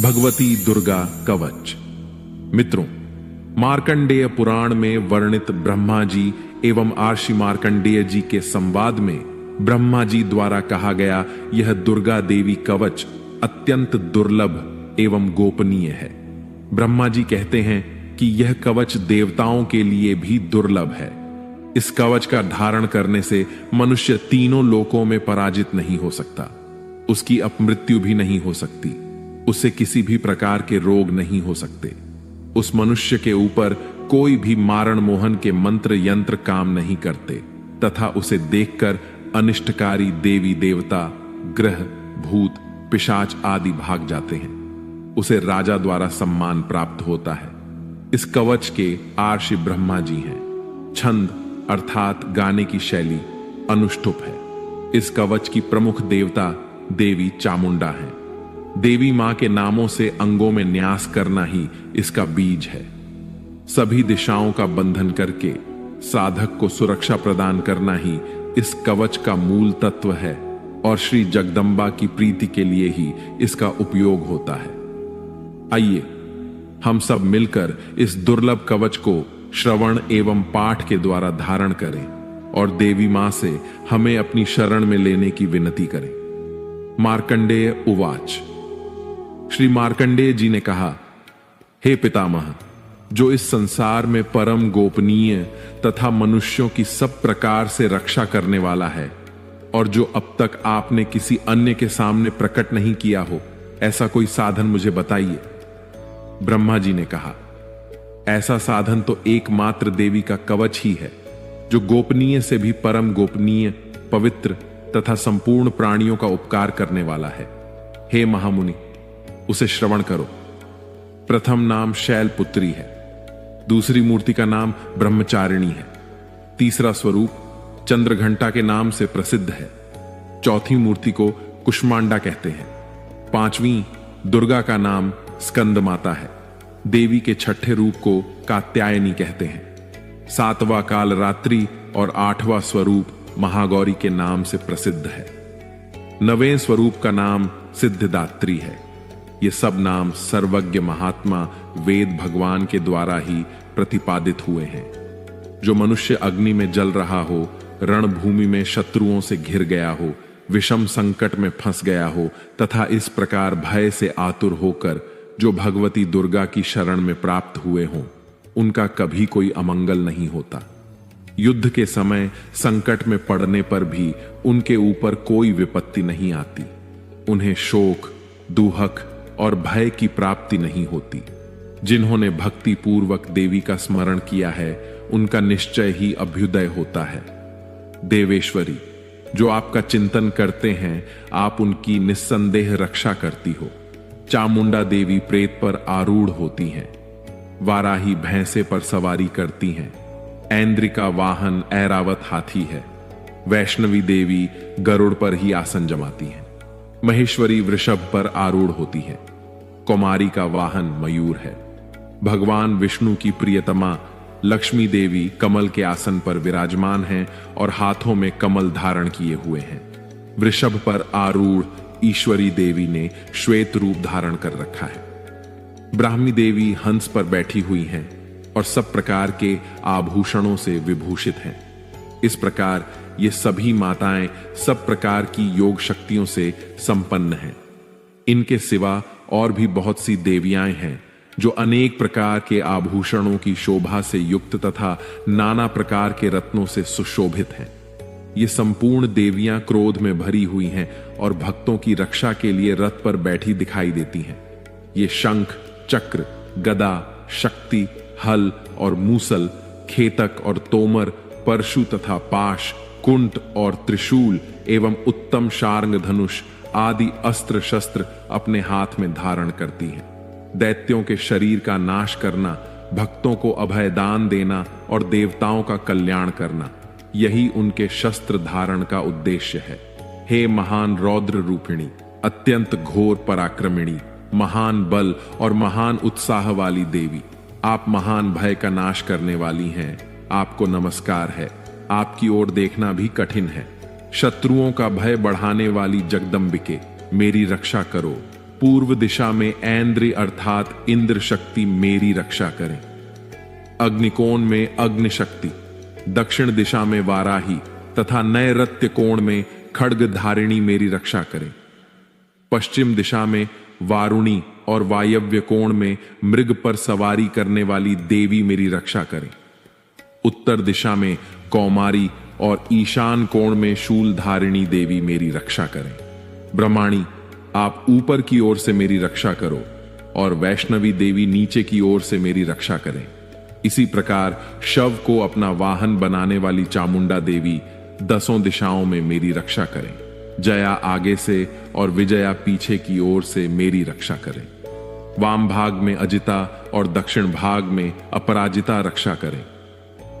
भगवती दुर्गा कवच। मित्रों, मार्कंडेय पुराण में वर्णित ब्रह्मा जी एवं आर्षि मार्कंडेय जी के संवाद में ब्रह्मा जी द्वारा कहा गया यह दुर्गा देवी कवच अत्यंत दुर्लभ एवं गोपनीय है। ब्रह्मा जी कहते हैं कि यह कवच देवताओं के लिए भी दुर्लभ है। इस कवच का धारण करने से मनुष्य तीनों लोकों में पराजित नहीं हो सकता, उसकी अपमृत्यु भी नहीं हो सकती, उससे किसी भी प्रकार के रोग नहीं हो सकते, उस मनुष्य के ऊपर कोई भी मारण मोहन के मंत्र यंत्र काम नहीं करते तथा उसे देखकर अनिष्टकारी देवी देवता, ग्रह, भूत, पिशाच आदि भाग जाते हैं। उसे राजा द्वारा सम्मान प्राप्त होता है। इस कवच के आर्षि ब्रह्मा जी हैं। छंद अर्थात गाने की शैली अनुष्टुप है। इस कवच की प्रमुख देवता देवी चामुंडा है। देवी मां के नामों से अंगों में न्यास करना ही इसका बीज है। सभी दिशाओं का बंधन करके साधक को सुरक्षा प्रदान करना ही इस कवच का मूल तत्व है और श्री जगदंबा की प्रीति के लिए ही इसका उपयोग होता है। आइए हम सब मिलकर इस दुर्लभ कवच को श्रवण एवं पाठ के द्वारा धारण करें और देवी मां से हमें अपनी शरण में लेने की विनती करें। मार्कंडेय उवाच। श्री मार्कंडेय जी ने कहा, हे पितामह, जो इस संसार में परम गोपनीय तथा मनुष्यों की सब प्रकार से रक्षा करने वाला है और जो अब तक आपने किसी अन्य के सामने प्रकट नहीं किया हो, ऐसा कोई साधन मुझे बताइए। ब्रह्मा जी ने कहा, ऐसा साधन तो एकमात्र देवी का कवच ही है, जो गोपनीय से भी परम गोपनीय, पवित्र तथा संपूर्ण प्राणियों का उपकार करने वाला है। हे महामुनि, उसे श्रवण करो। प्रथम नाम शैलपुत्री है, दूसरी मूर्ति का नाम ब्रह्मचारिणी है, तीसरा स्वरूप चंद्रघंटा के नाम से प्रसिद्ध है, चौथी मूर्ति को कुष्मांडा कहते हैं, पांचवी दुर्गा का नाम स्कंद माता है, देवी के छठे रूप को कात्यायनी कहते हैं, सातवां काल रात्रि और आठवां स्वरूप महागौरी के नाम से प्रसिद्ध है, नवें स्वरूप का नाम सिद्धिदात्री है। ये सब नाम सर्वज्ञ महात्मा वेद भगवान के द्वारा ही प्रतिपादित हुए हैं। जो मनुष्य अग्नि में जल रहा हो, रणभूमि में शत्रुओं से घिर गया हो, विषम संकट में फंस गया हो तथा इस प्रकार भय से आतुर होकर जो भगवती दुर्गा की शरण में प्राप्त हुए हों, उनका कभी कोई अमंगल नहीं होता। युद्ध के समय संकट में पड़ने पर भी उनके ऊपर कोई विपत्ति नहीं आती। उन्हें शोक, दुहक और भय की प्राप्ति नहीं होती। जिन्होंने भक्ति पूर्वक देवी का स्मरण किया है, उनका निश्चय ही अभ्युदय होता है। देवेश्वरी, जो आपका चिंतन करते हैं, आप उनकी निस्संदेह रक्षा करती हो। चामुंडा देवी प्रेत पर आरूढ़ होती हैं, वाराही भैंसे पर सवारी करती हैं, ऐन्द्रिका वाहन ऐरावत हाथी है, वैष्णवी देवी गरुड़ पर ही आसन जमाती हैं, महेश्वरी वृषभ पर आरूढ़ होती है, कुमारी का वाहन मयूर है, भगवान विष्णु की प्रियतमा लक्ष्मी देवी कमल के आसन पर विराजमान हैं और हाथों में कमल धारण किए हुए हैं। वृषभ पर आरूढ़ ईश्वरी देवी ने श्वेत रूप धारण कर रखा है। ब्राह्मी देवी हंस पर बैठी हुई हैं और सब प्रकार के आभूषणों से विभूषित हैं। इस प्रकार ये सभी माताएं सब प्रकार की योग शक्तियों से संपन्न हैं। इनके सिवा और भी बहुत सी देवियां हैं जो अनेक प्रकार के आभूषणों की शोभा से युक्त तथा नाना प्रकार के रत्नों से सुशोभित हैं। ये संपूर्ण देवियां क्रोध में भरी हुई हैं और भक्तों की रक्षा के लिए रथ पर बैठी दिखाई देती हैं। ये शंख, चक्र, गदा, शक्ति, हल और मूसल, खेतक और तोमर, परशु तथा पाश, कुंट और त्रिशूल एवं उत्तम शार्ंग धनुष आदि अस्त्र शस्त्र अपने हाथ में धारण करती हैं। दैत्यों के शरीर का नाश करना, भक्तों को अभय दान देना और देवताओं का कल्याण करना, यही उनके शस्त्र धारण का उद्देश्य है। हे महान रौद्र रूपिणी, अत्यंत घोर पराक्रमिणी, महान बल और महान उत्साह वाली देवी, आप महान भय का नाश करने वाली हैं। आपको नमस्कार है। आपकी ओर देखना भी कठिन है। शत्रुओं का भय बढ़ाने वाली जगदंबिके, मेरी रक्षा करो। पूर्व दिशा में ऐन्द्र अर्थात इंद्र शक्ति मेरी रक्षा करें। अग्निकोण में अग्नि शक्ति, दक्षिण दिशा में वाराही तथा नैऋत्य कोण में खड्ग धारिणी मेरी रक्षा करें। पश्चिम दिशा में वारुणी और वायव्य कोण में मृग पर सवारी करने वाली देवी मेरी रक्षा करें। उत्तर दिशा में कौमारी और ईशान कोण में शूल धारिणी देवी मेरी रक्षा करें। ब्रह्माणी, आप ऊपर की ओर से मेरी रक्षा करो और वैष्णवी देवी नीचे की ओर से मेरी रक्षा करें। इसी प्रकार शव को अपना वाहन बनाने वाली चामुंडा देवी 10 दिशाओं में मेरी रक्षा करें। जया आगे से और विजया पीछे की ओर से मेरी रक्षा करें। वाम भाग में अजिता और दक्षिण भाग में अपराजिता रक्षा करें।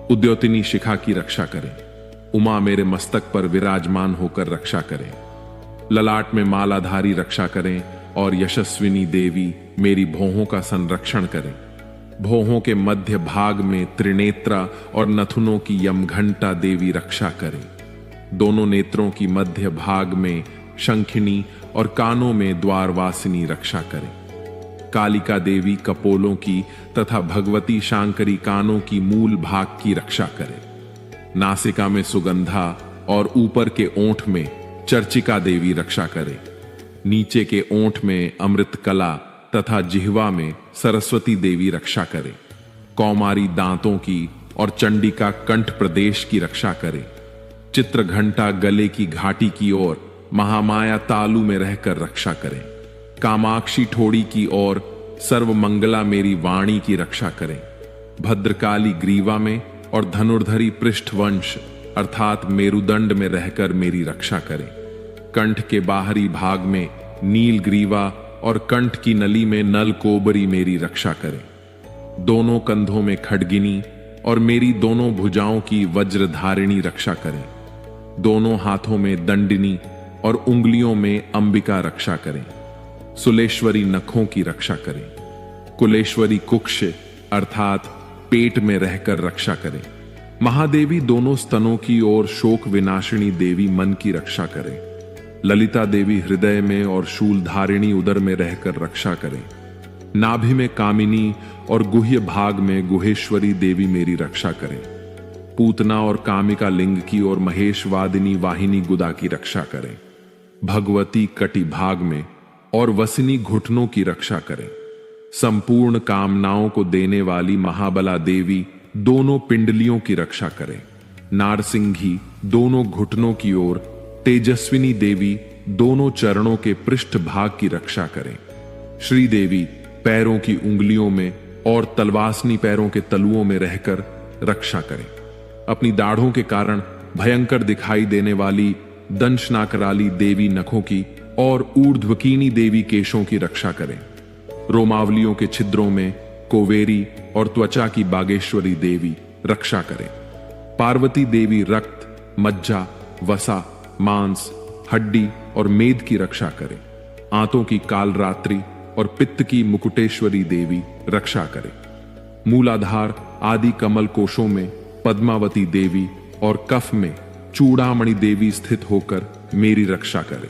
उद्योतिनी शिखा की रक्षा करें। उमा मेरे मस्तक पर विराजमान होकर रक्षा करें। ललाट में मालाधारी रक्षा करें और यशस्विनी देवी मेरी भौहों का संरक्षण करें। भौहों के मध्य भाग में त्रिनेत्रा और नथुनों की यमघंटा देवी रक्षा करें। दोनों नेत्रों की मध्य भाग में शंखिनी और कानों में द्वारवासिनी रक्षा करें। कालिका देवी कपोलों की तथा भगवती शांकरी कानों की मूल भाग की रक्षा करें। नासिका में सुगंधा और ऊपर के ओंठ में चर्चिका देवी रक्षा करें। नीचे के ओंठ में अमृत कला तथा जिह्वा में सरस्वती देवी रक्षा करें। कौमारी दांतों की और चंडिका कंठ प्रदेश की रक्षा करें। चित्र घंटा गले की घाटी की ओर महामाया तालु में रहकर रक्षा करें। कामाक्षी ठोड़ी की ओर सर्वमंगला मेरी वाणी की रक्षा करें। भद्रकाली ग्रीवा में और धनुर्धरी पृष्ठवंश अर्थात मेरुदंड में रहकर मेरी रक्षा करें। कंठ के बाहरी भाग में नील ग्रीवा और कंठ की नली में नल कोबरी मेरी रक्षा करें। दोनों कंधों में खड्गिनी और मेरी दोनों भुजाओं की वज्रधारिणी रक्षा करें। दोनों हाथों में दंडिनी और उंगलियों में अंबिका रक्षा करें। सुलेश्वरी नखों की रक्षा करें। कुलेश्वरी कुक्ष अर्थात पेट में रहकर रक्षा करें। महादेवी दोनों स्तनों की ओर शोक विनाशिनी देवी मन की रक्षा करें। ललिता देवी हृदय में और शूलधारिणी उदर में रहकर रक्षा करें। नाभि में कामिनी और गुह्य भाग में गुहेश्वरी देवी मेरी रक्षा करें। पूतना और कामिका लिंग की और महेशवादिनी वाहिनी गुदा की रक्षा करें। भगवती कटि भाग में और वसिनी घुटनों की रक्षा करें। संपूर्ण कामनाओं को देने वाली महाबला देवी दोनों पिंडलियों की रक्षा करें। नारसिंघी दोनों घुटनों की ओर, तेजस्विनी देवी दोनों चरणों के पृष्ठ भाग की रक्षा करें। श्री देवी पैरों की उंगलियों में और तलवासनी पैरों के तलुओं में रहकर रक्षा करें। अपनी दाढ़ों के कारण भयंकर दिखाई देने वाली दंशनाकराली देवी नखों की और ऊर्ध्वकीनी देवी केशों की रक्षा करें। रोमावलियों के छिद्रों में कोवेरी और त्वचा की बागेश्वरी देवी रक्षा करें। पार्वती देवी रक्त, मज्जा, वसा, मांस, हड्डी और मेद की रक्षा करें। आंतों की कालरात्रि और पित्त की मुकुटेश्वरी देवी रक्षा करें। मूलाधार आदि कमल कोशों में पद्मावती देवी और कफ में चूड़ामणि देवी स्थित होकर मेरी रक्षा करें।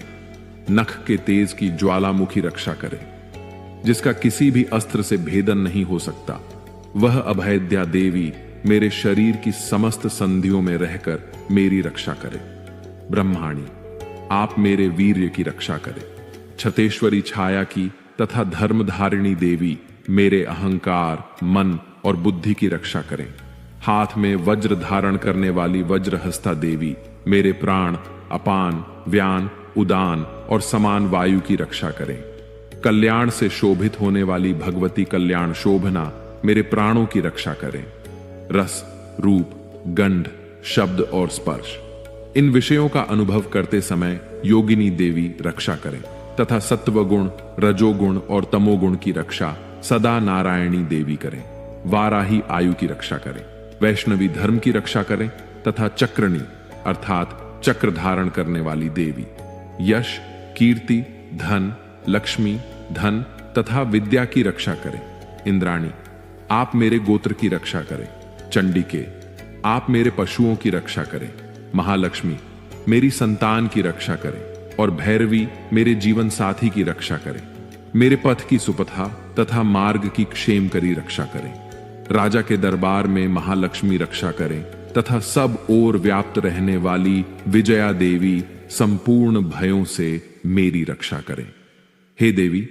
नख के तेज की ज्वालामुखी रक्षा करें, जिसका किसी भी अस्त्र से भेदन नहीं हो सकता। वह अभेद्या देवी मेरे शरीर की समस्त संधियों में रहकर मेरी रक्षा करें। ब्रह्माणी, आप मेरे वीर्य की रक्षा करें। छतेश्वरी छाया की तथा धर्मधारिणी देवी मेरे अहंकार, मन और बुद्धि की रक्षा करें। हाथ में वज्र धारण करने वाली वज्रहस्ता देवी मेरे प्राण, अपान, व्यान, उदान और समान वायु की रक्षा करें। कल्याण से शोभित होने वाली भगवती कल्याण शोभना मेरे प्राणों की रक्षा करें। रस, रूप, गंध, शब्द और स्पर्श, इन विषयों का अनुभव करते समय योगिनी देवी रक्षा करें तथा सत्वगुण, रजोगुण और तमोगुण की रक्षा सदा नारायणी देवी करें। वाराही आयु की रक्षा करें। वैष्णवी धर्म की रक्षा करें तथा चक्रणी अर्थात चक्र धारण करने वाली देवी यश, कीर्ति, धन, लक्ष्मी, धन तथा विद्या की रक्षा करें। इंद्राणी, आप मेरे गोत्र की रक्षा करें। चंडिके, आप मेरे पशुओं की रक्षा करें। महालक्ष्मी, मेरी संतान की रक्षा करें और भैरवी मेरे जीवन साथी की रक्षा करें। मेरे पथ की सुपथा तथा मार्ग की क्षेम करी रक्षा करें। राजा के दरबार में महालक्ष्मी रक्षा करें तथा सब ओर व्याप्त रहने वाली विजया देवी संपूर्ण भयों से मेरी रक्षा करें। हे देवी,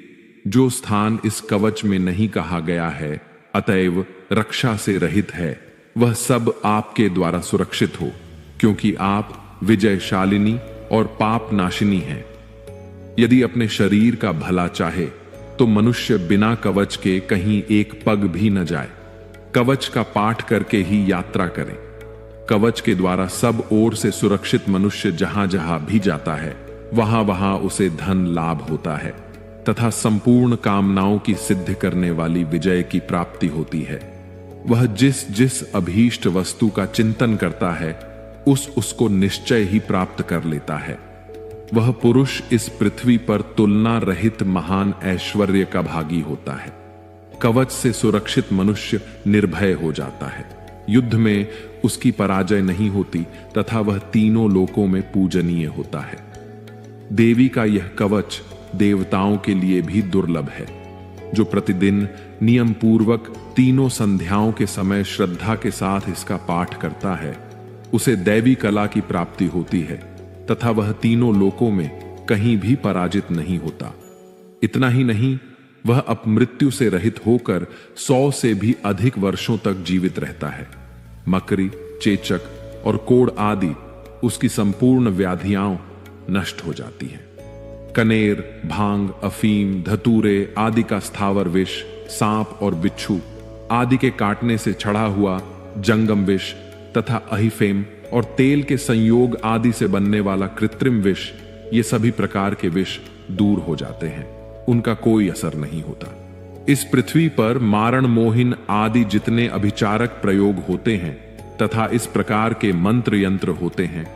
जो स्थान इस कवच में नहीं कहा गया है अतएव रक्षा से रहित है, वह सब आपके द्वारा सुरक्षित हो, क्योंकि आप विजयशालिनी और पाप नाशिनी हैं। यदि अपने शरीर का भला चाहे तो मनुष्य बिना कवच के कहीं एक पग भी न जाए। कवच का पाठ करके ही यात्रा करें। कवच के द्वारा सब ओर से सुरक्षित मनुष्य जहां जहां भी जाता है वहां वहां उसे धन लाभ होता है तथा संपूर्ण कामनाओं की सिद्ध करने वाली विजय की प्राप्ति होती है। वह जिस जिस अभीष्ट वस्तु का चिंतन करता है उसको निश्चय ही प्राप्त कर लेता है। वह पुरुष इस पृथ्वी पर तुलना रहित महान ऐश्वर्य का भागी होता है। कवच से सुरक्षित मनुष्य निर्भय हो जाता है। युद्ध में उसकी पराजय नहीं होती तथा वह तीनों लोकों में पूजनीय होता है। देवी का यह कवच देवताओं के लिए भी दुर्लभ है। जो प्रतिदिन नियम पूर्वक तीनों संध्याओं के समय श्रद्धा के साथ इसका पाठ करता है उसे दैवी कला की प्राप्ति होती है तथा वह तीनों लोकों में कहीं भी पराजित नहीं होता। इतना ही नहीं, वह अपमृत्यु से रहित होकर 100 से भी अधिक वर्षों तक जीवित रहता है। मकरी, चेचक और कोढ़ आदि उसकी संपूर्ण व्याधियां नष्ट हो जाती हैं। कनेर, भांग, अफीम, धतूरे आदि का स्थावर विष, सांप और बिच्छू आदि के काटने से चढ़ा हुआ जंगम विष तथा अहिफेम और तेल के संयोग आदि से बनने वाला कृत्रिम विष, ये सभी प्रकार के विष दूर हो जाते हैं, उनका कोई असर नहीं होता। इस पृथ्वी पर मारण मोहिन आदि जितने अभिचारक प्रयोग होते हैं तथा इस प्रकार के मंत्र यंत्र होते हैं,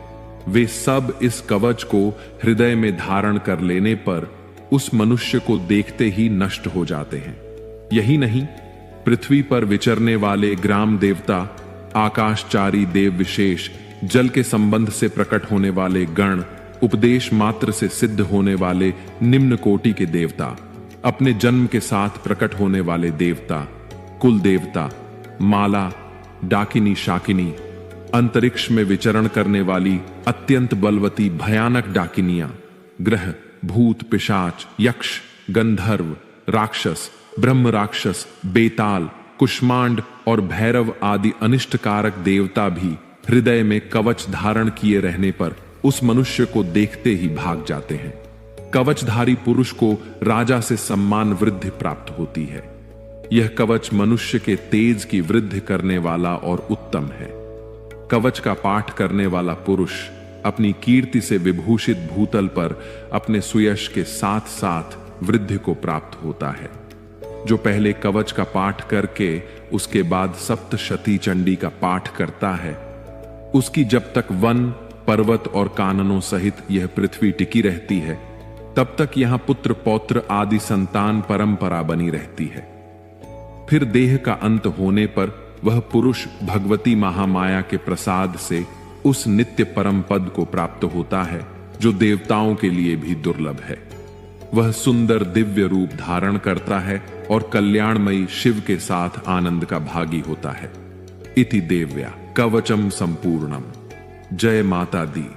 वे सब इस कवच को हृदय में धारण कर लेने पर उस मनुष्य को देखते ही नष्ट हो जाते हैं। यही नहीं, पृथ्वी पर विचरने वाले ग्राम देवता, आकाशचारी देव विशेष, जल के संबंध से प्रकट होने वाले गण, उपदेश मात्र से सिद्ध होने वाले निम्न कोटि के देवता, अपने जन्म के साथ प्रकट होने वाले देवता, कुल देवता, माला, डाकिनी शाकिनी, अंतरिक्ष में विचरण करने वाली अत्यंत बलवती भयानक डाकिनियां, ग्रह, भूत, पिशाच, यक्ष, गंधर्व, राक्षस, ब्रह्म राक्षस, बेताल, कुष्मांड और भैरव आदि अनिष्टकारक देवता भी हृदय में कवच धारण किए रहने पर उस मनुष्य को देखते ही भाग जाते हैं। कवचधारी पुरुष को राजा से सम्मान वृद्धि प्राप्त होती है। यह कवच मनुष्य के तेज की वृद्धि करने वाला और उत्तम है। कवच का पाठ करने वाला पुरुष अपनी कीर्ति से विभूषित भूतल पर अपने सुयश के साथ साथ वृद्धि को प्राप्त होता है। जो पहले कवच का पाठ करके उसके बाद सप्तशती चंडी का पाठ करता है, उसकी जब तक वन, पर्वत और काननों सहित यह पृथ्वी टिकी रहती है, तब तक यहां पुत्र पौत्र आदि संतान परंपरा बनी रहती है। फिर देह का अंत होने पर वह पुरुष भगवती महामाया के प्रसाद से उस नित्य परम पद को प्राप्त होता है जो देवताओं के लिए भी दुर्लभ है। वह सुंदर दिव्य रूप धारण करता है और कल्याणमयी शिव के साथ आनंद का भागी होता है। इति देव्या कवचम संपूर्णम। जय माता दी।